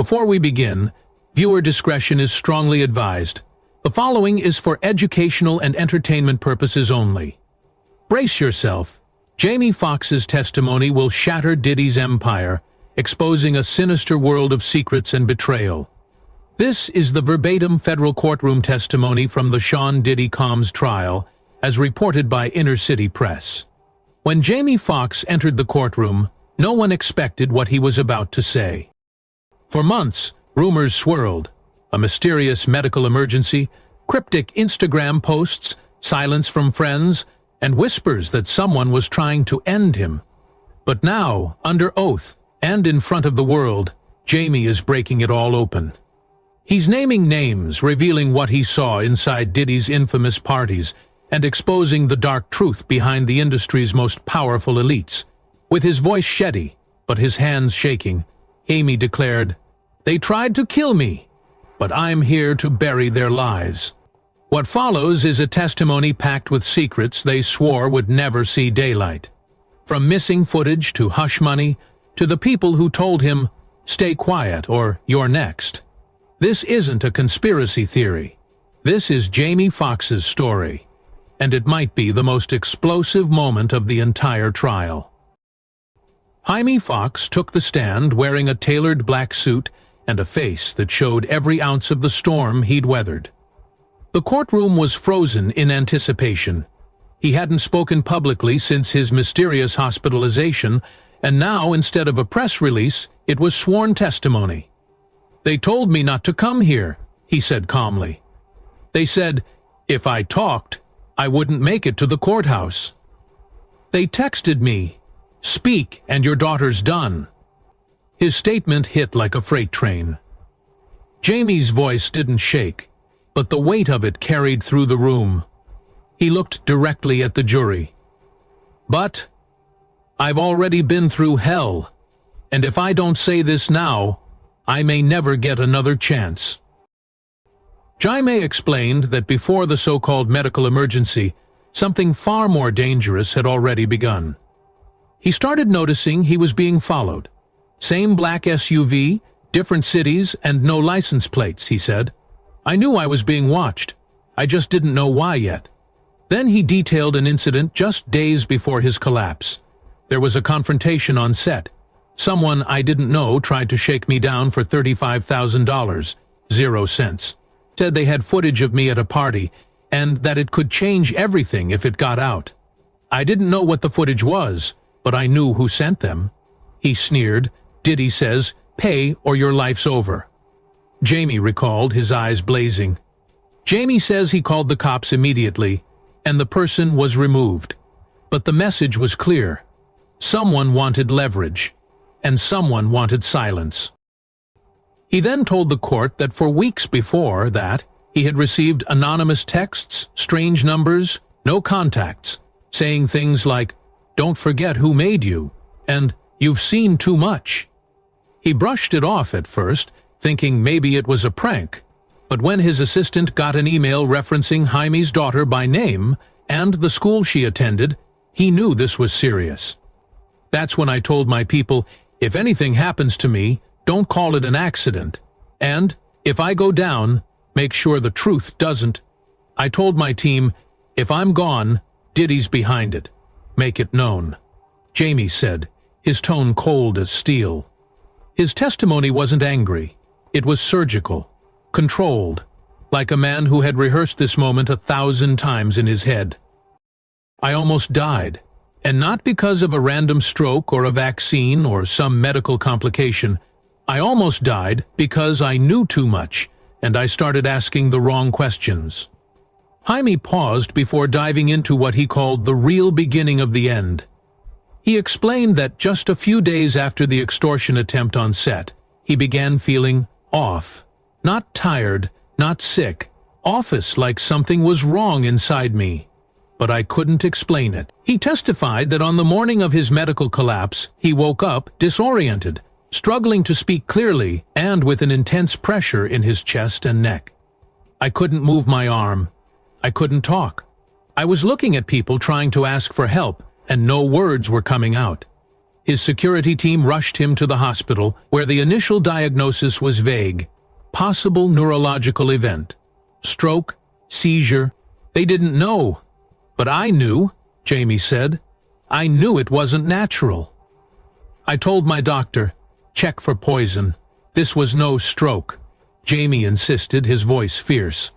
Before we begin, viewer discretion is strongly advised. The following is for educational and entertainment purposes only. Brace yourself. Jamie Foxx's testimony will shatter Diddy's empire, exposing a sinister world of secrets and betrayal. This is the verbatim federal courtroom testimony from the Sean Diddy Combs trial, as reported by Inner City Press. When Jamie Foxx entered the courtroom, no one expected what he was about to say. For months, rumors swirled: a mysterious medical emergency, cryptic Instagram posts, silence from friends, and whispers that someone was trying to end him. But now, under oath, and in front of the world, Jamie is breaking it all open. He's naming names, revealing what he saw inside Diddy's infamous parties, and exposing the dark truth behind the industry's most powerful elites. With his voice sheddy, but his hands shaking, Jamie declared, "They tried to kill me, but I'm here to bury their lies." What follows is a testimony packed with secrets they swore would never see daylight. From missing footage to hush money, to the people who told him, "Stay quiet or you're next." This isn't a conspiracy theory. This is Jamie Foxx's story, and it might be the most explosive moment of the entire trial. Jamie Foxx took the stand wearing a tailored black suit and a face that showed every ounce of the storm he'd weathered. The courtroom was frozen in anticipation. He hadn't spoken publicly since his mysterious hospitalization, and now, instead of a press release, it was sworn testimony. "They told me not to come here," he said calmly. "They said, if I talked, I wouldn't make it to the courthouse. They texted me, 'Speak and your daughter's done.'" His statement hit like a freight train. Jamie's voice didn't shake, but the weight of it carried through the room. He looked directly at the jury. "But I've already been through hell, and if I don't say this now, I may never get another chance." Jamie explained that before the so-called medical emergency, something far more dangerous had already begun. He started noticing he was being followed. Same black SUV, different cities, and no license plates, he said. "I knew I was being watched. I just didn't know why yet." Then he detailed an incident just days before his collapse. There was a confrontation on set. Someone I didn't know tried to shake me down for $35,000, 0 cents. Said they had footage of me at a party, and that it could change everything if it got out. I didn't know what the footage was, but I knew who sent them. He sneered. "Diddy says, pay or your life's over." Jamie recalled, his eyes blazing. Jamie says he called the cops immediately, and the person was removed. But the message was clear. Someone wanted leverage, and someone wanted silence. He then told the court that for weeks before that, he had received anonymous texts, strange numbers, no contacts, saying things like, "Don't forget who made you," and "You've seen too much." He brushed it off at first, thinking maybe it was a prank, but when his assistant got an email referencing Jamie's daughter by name and the school she attended, he knew this was serious. "That's when I told my people, if anything happens to me, don't call it an accident, and if I go down, make sure the truth doesn't. I told my team, if I'm gone, Diddy's behind it. Make it known," Jamie said, his tone cold as steel. His testimony wasn't angry. It was surgical, controlled, like a man who had rehearsed this moment 1,000 times in his head. "I almost died, and not because of a random stroke or a vaccine or some medical complication. I almost died because I knew too much, and I started asking the wrong questions." Jamie paused before diving into what he called the real beginning of the end. He explained that just a few days after the extortion attempt on set, he began feeling off. Not tired, not sick, office like something was wrong inside me. But I couldn't explain it. He testified that on the morning of his medical collapse, he woke up disoriented, struggling to speak clearly and with an intense pressure in his chest and neck. "I couldn't move my arm. I couldn't talk. I was looking at people trying to ask for help, and no words were coming out. His security team rushed him to the hospital, where the initial diagnosis was vague. Possible neurological event. Stroke, seizure. They didn't know. But I knew, Jamie said. I knew it wasn't natural. I told my doctor, check for poison. This was no stroke. Jamie insisted, his voice fierce.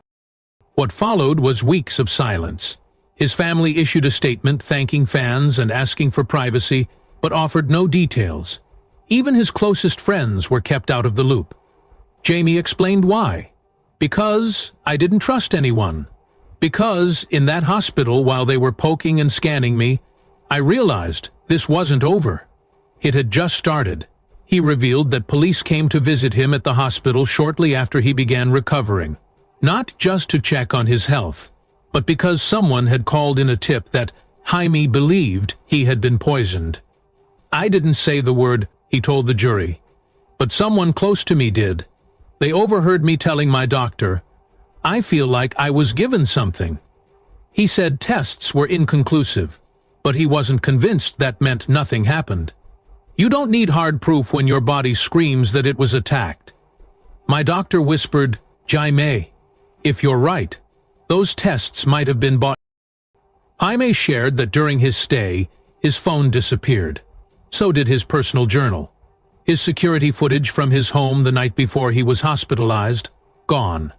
What followed was weeks of silence. His family issued a statement thanking fans and asking for privacy, but offered no details. Even his closest friends were kept out of the loop. Jamie explained why. Because I didn't trust anyone. Because in that hospital, while they were poking and scanning me, I realized this wasn't over. It had just started. He revealed that police came to visit him at the hospital shortly after he began recovering, not just to check on his health, but because someone had called in a tip that Jaime believed he had been poisoned. I didn't say the word, he told the jury, but someone close to me did. They overheard me telling my doctor, I feel like I was given something. He said tests were inconclusive, but he wasn't convinced that meant nothing happened. You don't need hard proof when your body screams that it was attacked. My doctor whispered, Jaime, if you're right, those tests might have been bought. Jaime shared that during his stay, his phone disappeared. So did his personal journal. His security footage from his home the night before he was hospitalized, gone.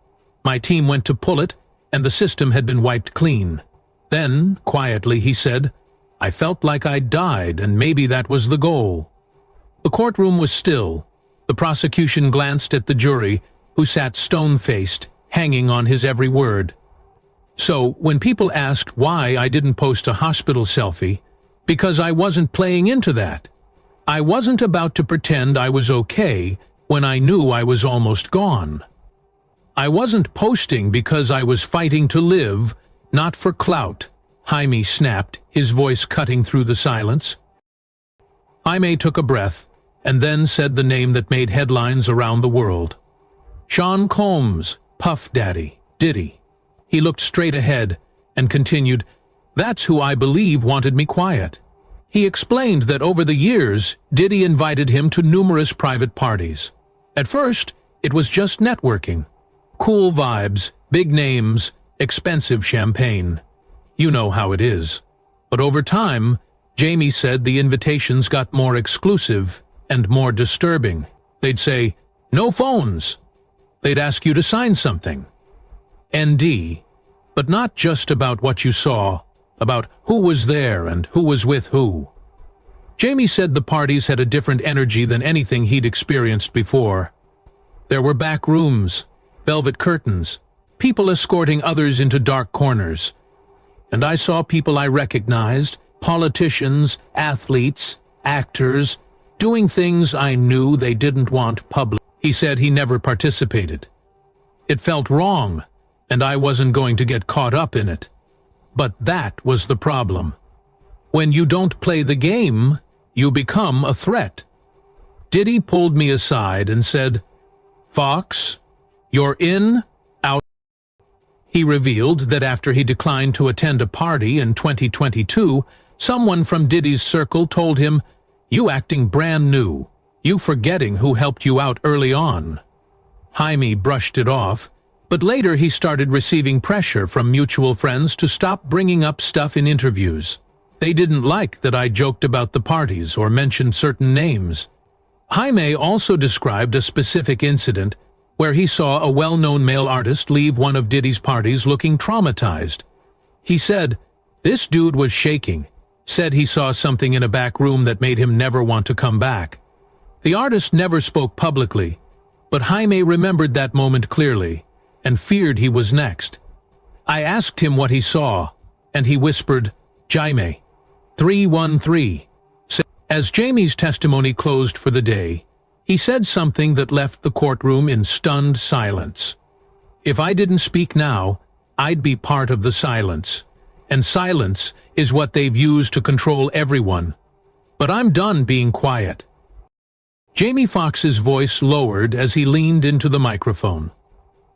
My team went to pull it, and the system had been wiped clean. Then, quietly, he said, I felt like I'd died, and maybe that was the goal. The courtroom was still. The prosecution glanced at the jury, who sat stone-faced, hanging on his every word. So, when people asked why I didn't post a hospital selfie, because I wasn't playing into that. I wasn't about to pretend I was okay when I knew I was almost gone. I wasn't posting because I was fighting to live, not for clout, Jaime snapped, his voice cutting through the silence. Jaime took a breath, and then said the name that made headlines around the world. Sean Combs, Puff Daddy, Diddy. He looked straight ahead, and continued, That's who I believe wanted me quiet. He explained that over the years, Diddy invited him to numerous private parties. At first, it was just networking. Cool vibes, big names, expensive champagne. You know how it is. But over time, Jamie said the invitations got more exclusive and more disturbing. They'd say, no phones. They'd ask you to sign something. ND, but not just about what you saw, about who was there and who was with who. Jamie said the parties had a different energy than anything he'd experienced before. There were back rooms, velvet curtains, people escorting others into dark corners. And I saw people I recognized, politicians, athletes, actors, doing things I knew they didn't want public. He said he never participated. It felt wrong, and I wasn't going to get caught up in it. But that was the problem. When you don't play the game, you become a threat. Diddy pulled me aside and said, Fox, you're in, out. He revealed that after he declined to attend a party in 2022, someone from Diddy's circle told him, You acting brand new. You forgetting who helped you out early on. Jaime brushed it off, but later he started receiving pressure from mutual friends to stop bringing up stuff in interviews. They didn't like that I joked about the parties or mentioned certain names. Jaime also described a specific incident where he saw a well-known male artist leave one of Diddy's parties looking traumatized. He said, This dude was shaking, said he saw something in a back room that made him never want to come back. The artist never spoke publicly, but Jaime remembered that moment clearly and feared he was next. I asked him what he saw, and he whispered, Jaime, 313. As Jamie's testimony closed for the day, he said something that left the courtroom in stunned silence. If I didn't speak now, I'd be part of the silence. And silence is what they've used to control everyone. But I'm done being quiet. Jamie Foxx's voice lowered as he leaned into the microphone.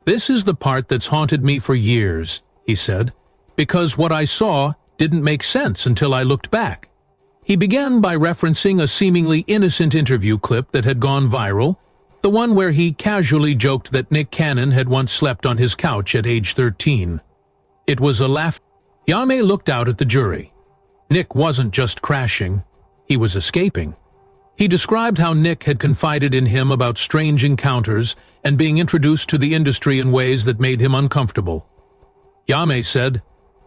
This is the part that's haunted me for years, he said, because what I saw didn't make sense until I looked back. He began by referencing a seemingly innocent interview clip that had gone viral, the one where he casually joked that Nick Cannon had once slept on his couch at age 13. It was a laugh. Jamie looked out at the jury. Nick wasn't just crashing, he was escaping. He described how Nick had confided in him about strange encounters and being introduced to the industry in ways that made him uncomfortable. Jamie said,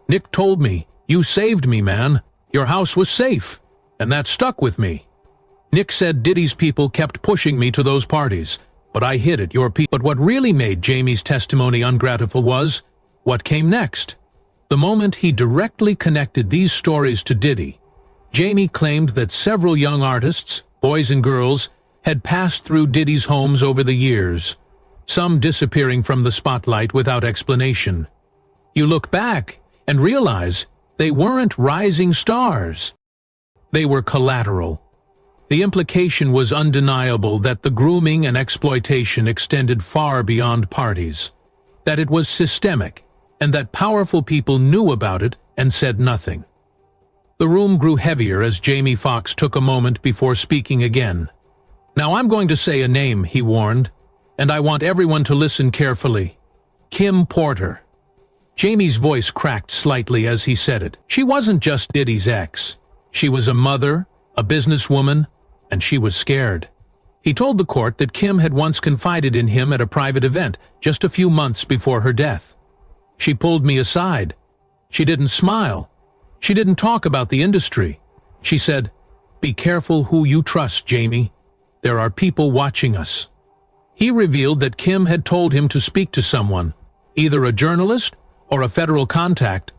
"Nick told me, you saved me, man. Your house was safe, and that stuck with me. Nick said Diddy's people kept pushing me to those parties, but I hid at your people." But what really made Jamie's testimony ungrateful was what came next. The moment he directly connected these stories to Diddy, Jamie claimed that several young artists, boys and girls, had passed through Diddy's homes over the years, some disappearing from the spotlight without explanation. You look back and realize they weren't rising stars. They were collateral. The implication was undeniable that the grooming and exploitation extended far beyond parties, that it was systemic, and that powerful people knew about it and said nothing. The room grew heavier as Jamie Foxx took a moment before speaking again. "Now I'm going to say a name," he warned, "and I want everyone to listen carefully. Kim Porter." Jamie's voice cracked slightly as he said it. She wasn't just Diddy's ex. She was a mother, a businesswoman, and she was scared. He told the court that Kim had once confided in him at a private event just a few months before her death. "She pulled me aside. She didn't smile. She didn't talk about the industry. She said, 'Be careful who you trust, Jamie. There are people watching us.'" He revealed that Kim had told him to speak to someone, either a journalist or a federal contact,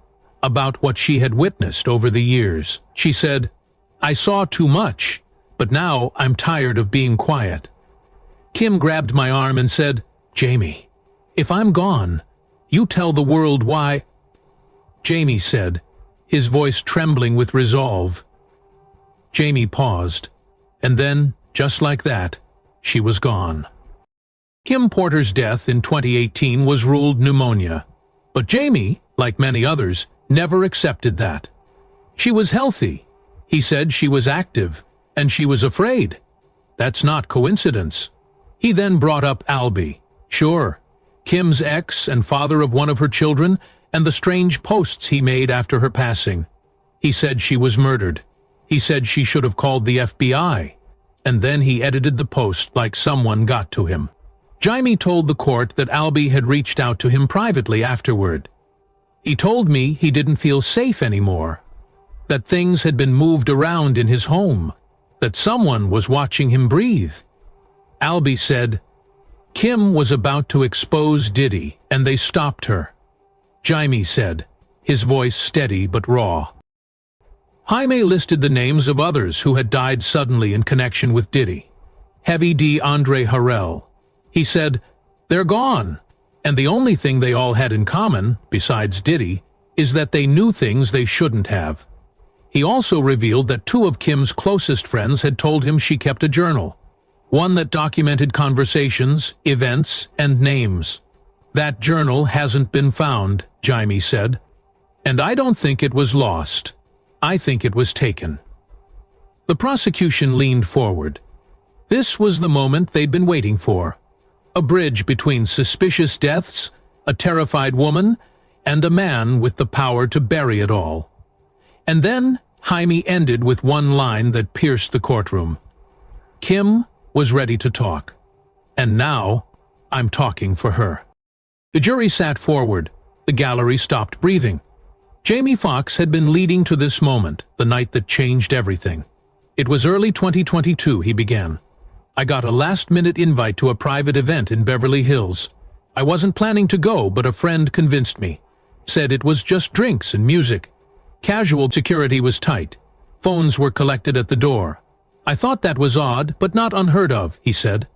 about what she had witnessed over the years. She said, "I saw too much, but now I'm tired of being quiet." Kim grabbed my arm and said, "Jamie, if I'm gone, you tell the world why." Jamie said, his voice trembling with resolve. Jamie paused, and then, just like that, she was gone. Kim Porter's death in 2018 was ruled pneumonia, but Jamie, like many others, never accepted that. She was healthy. He said she was active, and she was afraid. That's not coincidence. He then brought up Albie. Sure, Kim's ex and father of one of her children, and the strange posts he made after her passing. He said she was murdered. He said she should have called the FBI. And then he edited the post like someone got to him. Jamie told the court that Albie had reached out to him privately afterward. "He told me he didn't feel safe anymore, that things had been moved around in his home, that someone was watching him breathe." Albie said, "Kim was about to expose Diddy, and they stopped her." Jamie said, his voice steady but raw. Jaime listed the names of others who had died suddenly in connection with Diddy. Heavy D. Andre Harrell. He said, "They're gone, and the only thing they all had in common, besides Diddy, is that they knew things they shouldn't have." He also revealed that two of Kim's closest friends had told him she kept a journal, one that documented conversations, events, and names. "That journal hasn't been found," Jamie said. "And I don't think it was lost. I think it was taken." The prosecution leaned forward. This was the moment they'd been waiting for. A bridge between suspicious deaths, a terrified woman, and a man with the power to bury it all. And then Jaime ended with one line that pierced the courtroom. "Kim was ready to talk. And now I'm talking for her." The jury sat forward. The gallery stopped breathing. Jamie Foxx had been leading to this moment, the night that changed everything. "It was early 2022, he began. "I got a last-minute invite to a private event in Beverly Hills. I wasn't planning to go, but a friend convinced me. Said it was just drinks and music. Casual security was tight. Phones were collected at the door. I thought that was odd, but not unheard of," he said.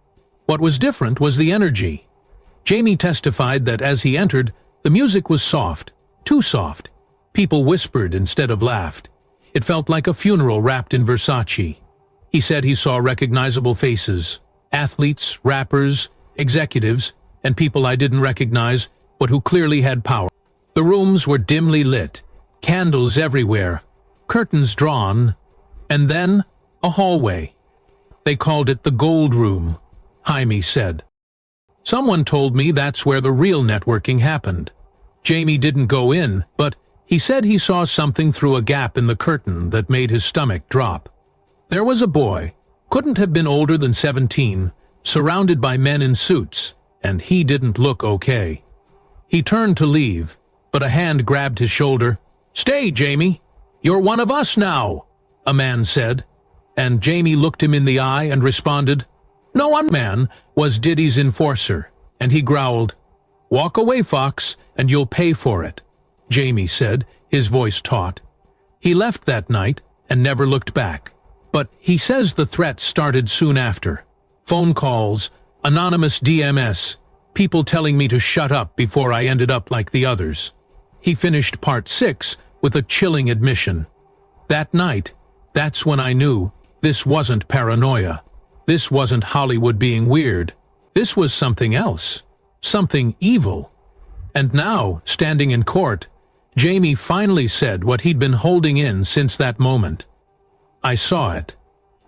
What was different was the energy. Jamie testified that as he entered, the music was soft, too soft. People whispered instead of laughed. It felt like a funeral wrapped in Versace. He said he saw recognizable faces, athletes, rappers, executives, and people I didn't recognize, but who clearly had power. The rooms were dimly lit, candles everywhere, curtains drawn, And then, a hallway. They called it the Gold Room, Jamie said. Someone told me that's where the real networking happened. Jamie didn't go in, but he said he saw something through a gap in the curtain that made his stomach drop. There was a boy, couldn't have been older than 17, surrounded by men in suits, and he didn't look okay. He turned to leave, but a hand grabbed his shoulder. "Stay, Jamie! You're one of us now!" a man said, and Jamie looked him in the eye and responded, "No, I'm man," was Diddy's enforcer, and he growled, "Walk away, Fox, and you'll pay for it," Jamie said, his voice taut. He left that night and never looked back. But he says the threats started soon after. Phone calls, anonymous DMS, people telling me to shut up before I ended up like the others. He finished part 6 with a chilling admission. That night, that's when I knew this wasn't paranoia. This wasn't Hollywood being weird. This was something else. Something evil. And now, standing in court, Jamie finally said what he'd been holding in since that moment. "I saw it.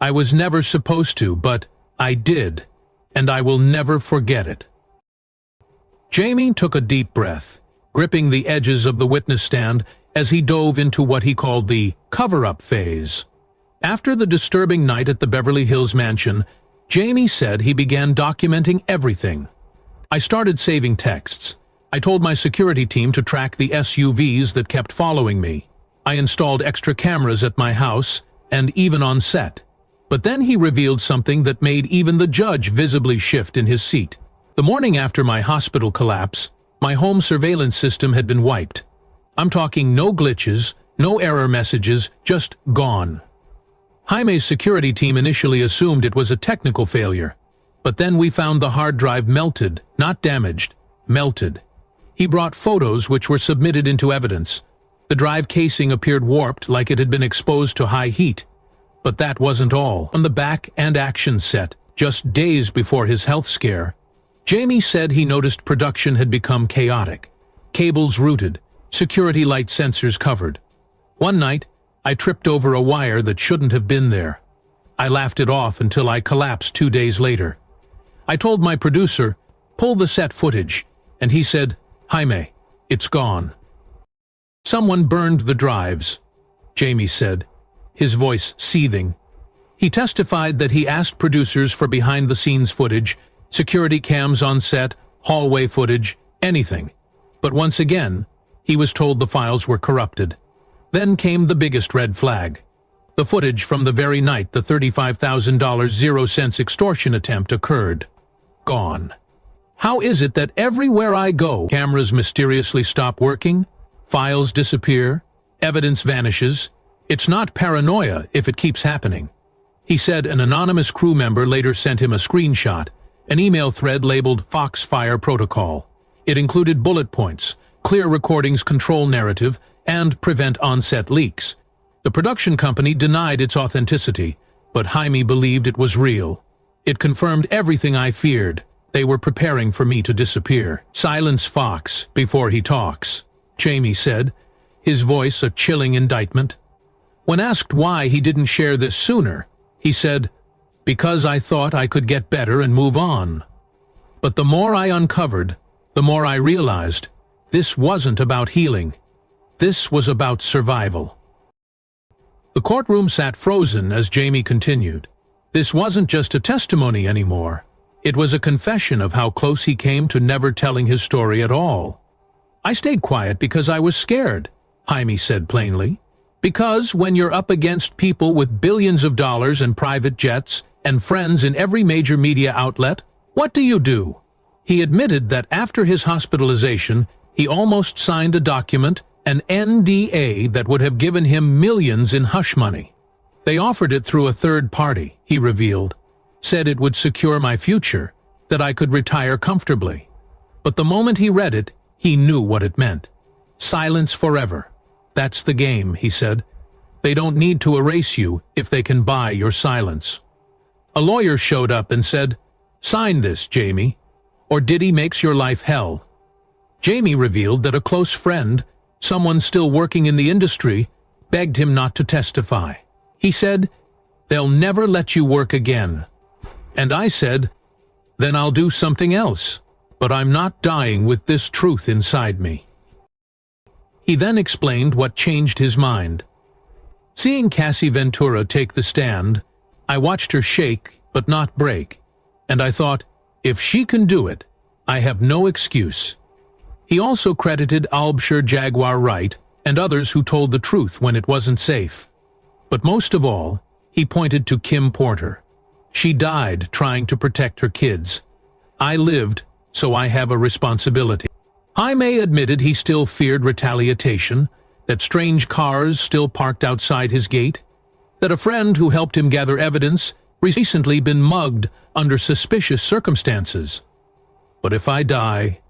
I was never supposed to, but I did, and I will never forget it." Jamie took a deep breath, gripping the edges of the witness stand as he dove into what he called the cover-up phase. After the disturbing night at the Beverly Hills mansion, Jamie said he began documenting everything. "I started saving texts. I told my security team to track the SUVs that kept following me. I installed extra cameras at my house and even on set." But then he revealed something that made even the judge visibly shift in his seat. "The morning after my hospital collapse, my home surveillance system had been wiped. I'm talking no glitches, no error messages, just gone." Jaime's security team initially assumed it was a technical failure, but then we found the hard drive melted, not damaged, melted. He brought photos which were submitted into evidence. The drive casing appeared warped like it had been exposed to high heat. But that wasn't all. On the back and action set, just days before his health scare, Jamie said he noticed production had become chaotic. Cables routed, security light sensors covered. "One night, I tripped over a wire that shouldn't have been there. I laughed it off until I collapsed 2 days later. I told my producer, pull the set footage, and he said, Jaime, it's gone." "Someone burned the drives," Jamie said, his voice seething. He testified that he asked producers for behind-the-scenes footage, security cams on set, hallway footage, anything. But once again, he was told the files were corrupted. Then came the biggest red flag. The footage from the very night the $35,000 0-cents extortion attempt occurred. Gone. How is it that everywhere I go, cameras mysteriously stop working, files disappear, evidence vanishes? It's not paranoia if it keeps happening. He said an anonymous crew member later sent him a screenshot, an email thread labeled Foxfire Protocol. It included bullet points, clear recordings control narrative, and prevent on-set leaks. The production company denied its authenticity, but Jaime believed it was real. It confirmed everything I feared. They were preparing for me to disappear. "Silence Fox before he talks," Jamie said, his voice a chilling indictment. When asked why he didn't share this sooner, he said, "Because I thought I could get better and move on." But the more I uncovered, the more I realized this wasn't about healing. This was about survival. The courtroom sat frozen as Jamie continued. This wasn't just a testimony anymore. It was a confession of how close he came to never telling his story at all. "I stayed quiet because I was scared," Jaime said plainly. "Because when you're up against people with billions of dollars and private jets and friends in every major media outlet, what do?" He admitted that after his hospitalization, he almost signed a document, an NDA, that would have given him millions in hush money. "They offered it through a third party," he revealed. "Said it would secure my future, that I could retire comfortably." But the moment he read it, he knew what it meant. Silence forever. "That's the game," he said. "They don't need to erase you if they can buy your silence." A lawyer showed up and said, "Sign this, Jamie, or Diddy makes your life hell." Jamie revealed that a close friend, someone still working in the industry, begged him not to testify. He said, "They'll never let you work again." And I said, "Then I'll do something else, but I'm not dying with this truth inside me." He then explained what changed his mind. Seeing Cassie Ventura take the stand, I watched her shake but not break, and I thought, if she can do it, I have no excuse. He also credited Albshire Jaguar Wright and others who told the truth when it wasn't safe. But most of all, he pointed to Kim Porter. She died trying to protect her kids. I lived, so I have a responsibility. Jaime admitted he still feared retaliation, that strange cars still parked outside his gate, that a friend who helped him gather evidence recently been mugged under suspicious circumstances. But if I die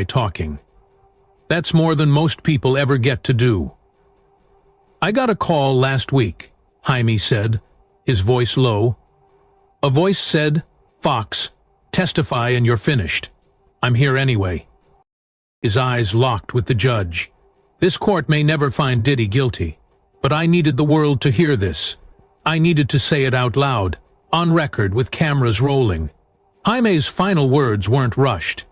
talking. That's more than most people ever get to do. "I got a call last week," Jaime said, his voice low. A voice said, "Fox, testify and you're finished. I'm here anyway." His eyes locked with the judge. This court may never find Diddy guilty, but I needed the world to hear this. I needed to say it out loud, on record with cameras rolling. Jaime's final words weren't rushed.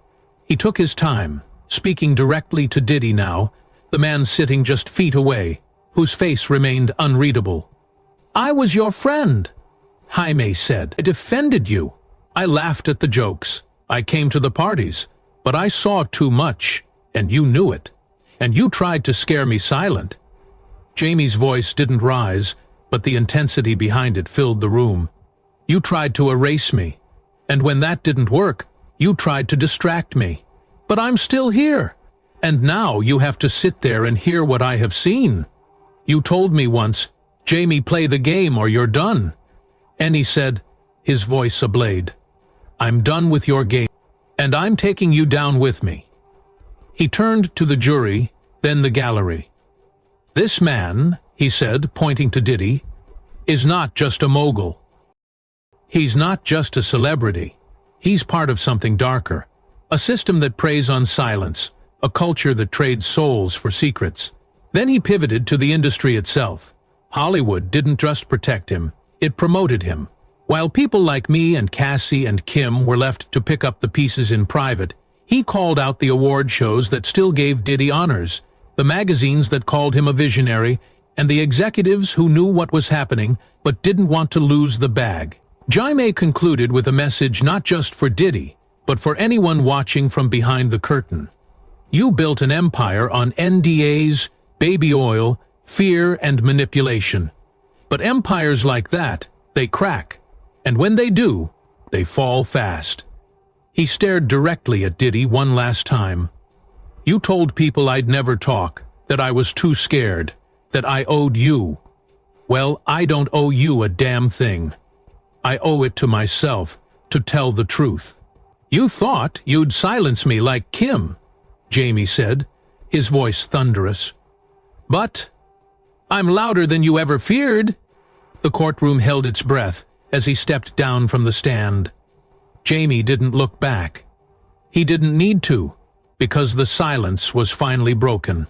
He took his time, speaking directly to Diddy now, the man sitting just feet away, whose face remained unreadable. "I was your friend," Jaime said. "I defended you. I laughed at the jokes. I came to the parties, but I saw too much, and you knew it. And you tried to scare me silent." Jamie's voice didn't rise, but the intensity behind it filled the room. "You tried to erase me, and when that didn't work, you tried to distract me. But I'm still here, and now you have to sit there and hear what I have seen. You told me once, 'Jamie, play the game or you're done.' And he said, his voice ablaze, 'I'm done with your game, and I'm taking you down with me.'" He turned to the jury, then the gallery. "This man," he said, pointing to Diddy, "is not just a mogul. He's not just a celebrity. He's part of something darker, a system that preys on silence, a culture that trades souls for secrets." Then he pivoted to the industry itself. Hollywood didn't just protect him, it promoted him. While people like me and Cassie and Kim were left to pick up the pieces in private, he called out the award shows that still gave Diddy honors, the magazines that called him a visionary, and the executives who knew what was happening but didn't want to lose the bag. Jaime concluded with a message not just for Diddy, but for anyone watching from behind the curtain. "You built an empire on NDAs, baby oil, fear, and manipulation. But empires like that, they crack. And when they do, they fall fast." He stared directly at Diddy one last time. "You told people I'd never talk, that I was too scared, that I owed you. Well, I don't owe you a damn thing. I owe it to myself to tell the truth." "You thought you'd silence me like Kim," Jamie said, his voice thunderous. "But I'm louder than you ever feared." The courtroom held its breath as he stepped down from the stand. Jamie didn't look back. He didn't need to, because the silence was finally broken.